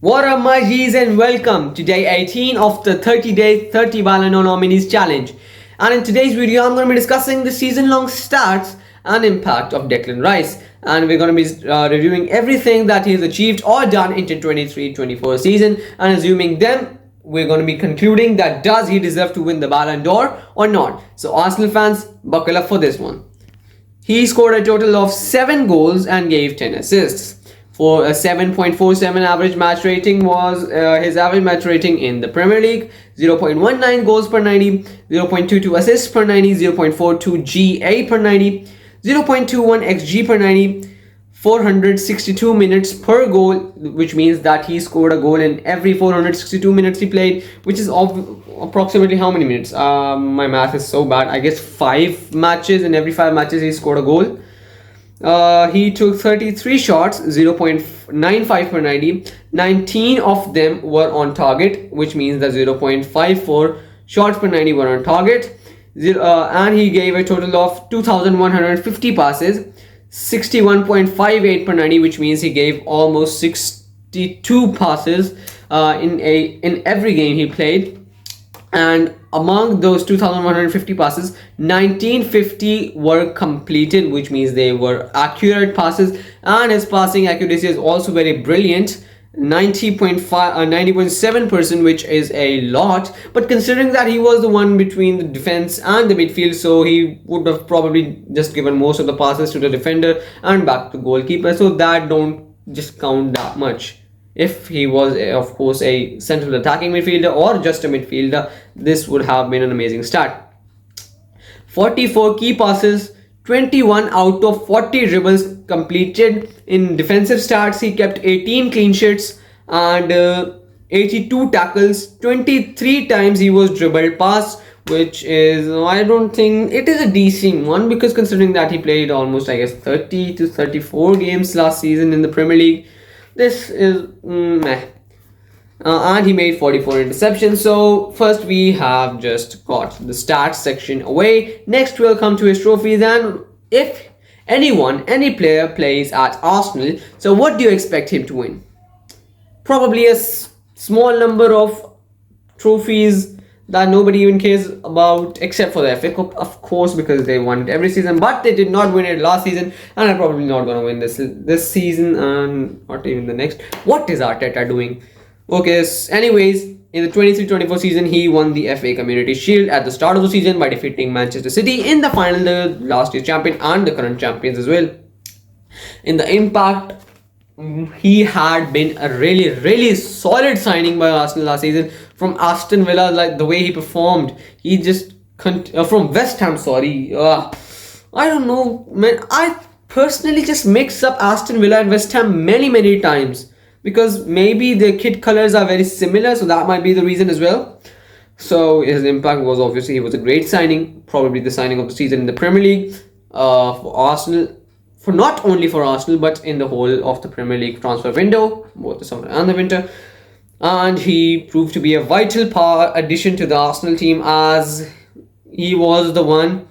What up, my G's, and welcome to day 18 of the 30 day 30 Balondor nominees challenge. And in today's video, I'm going to be discussing the season long stats and impact of Declan Rice. And we're going to be reviewing everything that he has achieved or done into 23-24 season. And assuming them, we're going to be concluding that does he deserve to win the Ballon d'Or or not. So, Arsenal fans, buckle up for this one. He scored a total of 7 goals and gave 10 assists. For a 7.47 average match rating was his average match rating in the Premier League. 0.19 goals per 90, 0.22 assists per 90, 0.42 GA per 90, 0.21 XG per 90, 462 minutes per goal, which means that he scored a goal in every 462 minutes he played, which is approximately how many minutes? My math is so bad. I guess 5 matches. In every 5 matches he scored a goal. He took 33 shots, 0.95 per 90. 19 of them were on target, which means that 0.54 shots per 90 were on target. And he gave a total of 2,150 passes, 61.58 per 90, which means he gave almost 62 passes in every game he played. And among those 2,150 passes, 1,950 were completed, which means they were accurate passes, and his passing accuracy is also very brilliant, 90.7%, which is a lot. But considering that he was the one between the defense and the midfield, so he would have probably just given most of the passes to the defender and back to goalkeeper, so that don't just count that much. If he was, of course, a central attacking midfielder or just a midfielder, this would have been an amazing start. 44 key passes, 21 out of 40 dribbles completed. In defensive stats, he kept 18 clean sheets and 82 tackles. 23 times he was dribbled past, which is, I don't think it is a decent one, because considering that he played almost, I guess, 30 to 34 games last season in the Premier League. This is meh. And he made 44 interceptions. So first we have just got the stats section away. Next we'll come to his trophies, and if any player plays at Arsenal, so what do you expect him to win? Probably a small number of trophies that nobody even cares about, except for the FA Cup, of course, because they won it every season, but they did not win it last season, and are probably not going to win this season, and not even the next. What is Arteta doing? Okay, anyways, in the 23-24 season, he won the FA Community Shield at the start of the season by defeating Manchester City in the final, the last year's champion and the current champions as well. In the impact, he had been a really solid signing by Arsenal last season. From Aston Villa, like the way he performed, he just from West Ham, sorry, I don't know, man. I personally just mix up Aston Villa and West Ham many times, because maybe the kit colors are very similar, so that might be the reason as well. So his impact was, obviously, he was a great signing, probably the signing of the season in the Premier League for Arsenal. For not only for Arsenal, but in the whole of the Premier League transfer window, both the summer and the winter. And he proved to be a vital addition to the Arsenal team, as he was the one.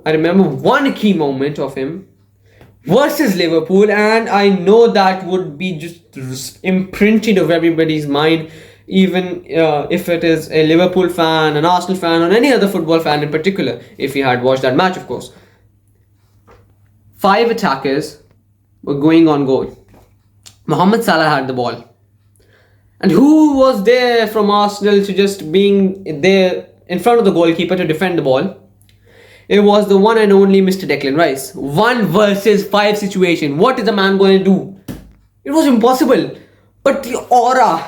I remember one key moment of him versus Liverpool, and I know that would be just imprinted of everybody's mind, even if it is a Liverpool fan, an Arsenal fan, or any other football fan in particular, if he had watched that match, of course. 5 attackers were going on goal. Mohamed Salah had the ball. And who was there from Arsenal to just being there in front of the goalkeeper to defend the ball? It was the one and only Mr. Declan Rice. 1 versus 5 situation. What is the man going to do? It was impossible. But the aura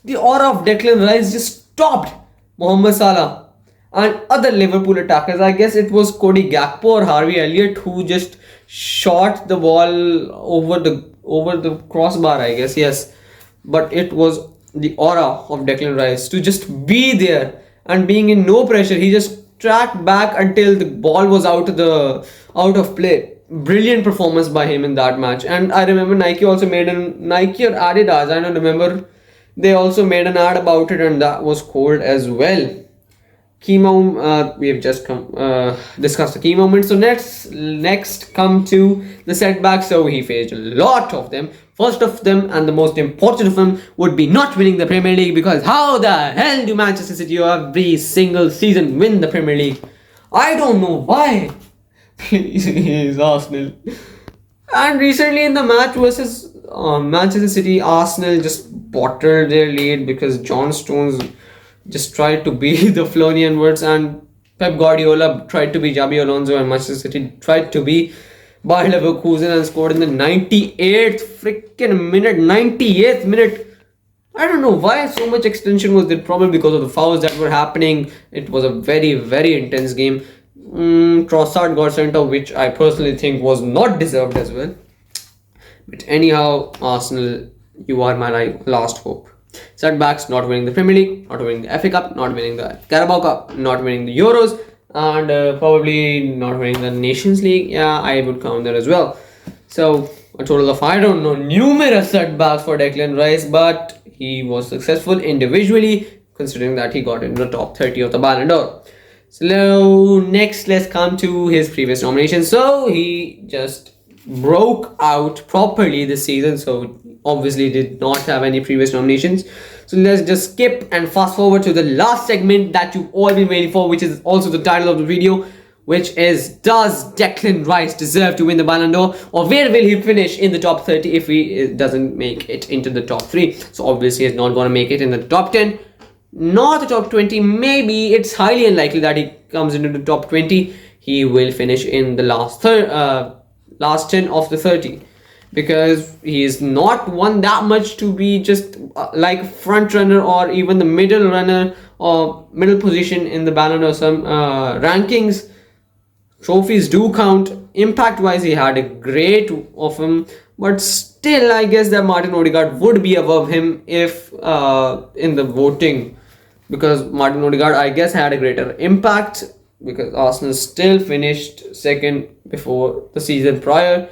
of Declan Rice just stopped Mohamed Salah and other Liverpool attackers. I guess it was Cody Gakpo or Harvey Elliott who just shot the ball over the crossbar, I guess, yes. But it was the aura of Declan Rice to just be there and being in no pressure. He just tracked back until the ball was out of play. Brilliant performance by him in that match. And I remember Nike or Adidas, I don't remember, they also made an ad about it, and that was cold as well. We have just discussed the key moments. So next come to the setbacks. So he faced a lot of them. First of them and the most important of them would be not winning the Premier League, because how the hell do Manchester City every single season win the Premier League? I don't know why. Please, Arsenal. And recently in the match versus Manchester City, Arsenal just bottled their lead because John Stones just tried to be the Florian Wirtz, and Pep Guardiola tried to be Xabi Alonso, and Manchester City tried to be Bayer Leverkusen and scored in the 98th freaking minute, 98th minute. I don't know why so much extension was there, probably because of the fouls that were happening. It was a very, very intense game. Trossard got sent off, which I personally think was not deserved as well. But anyhow, Arsenal, you are my last hope. Setbacks: not winning the Premier League, not winning the FA Cup, not winning the Carabao Cup, not winning the Euros, and probably not winning the Nations League. Yeah, I would count that as well. So a total of, I don't know, numerous setbacks for Declan Rice, but he was successful individually, considering that he got into the top 30 of the Balondor. So next, let's come to his previous nominations. So he just broke out properly this season, so obviously did not have any previous nominations. So let's just skip and fast forward to the last segment that you've all been waiting for, which is also the title of the video, which is, does Declan Rice deserve to win the Ballon d'Or, or where will he finish in the top 30 if he doesn't make it into the top 3? So obviously he's not going to make it in the top 10, not the top 20. Maybe it's highly unlikely that he comes into the top 20. He will finish in the last 10 of the 30, because he is not won that much to be just like front runner or even the middle runner or middle position in the Ballon d'Or. Some rankings, trophies do count. Impact wise, he had a great of him, but still I guess that Martin Odegaard would be above him if in the voting, because Martin Odegaard, I guess, had a greater impact, because Arsenal still finished second before the season prior.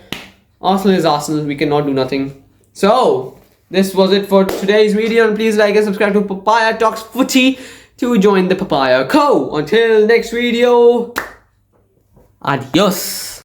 Arsenal is Arsenal, we cannot do nothing. So this was it for today's video, and please like and subscribe to Papaya Talks Footy to join the Papaya Co. Until next video, adios.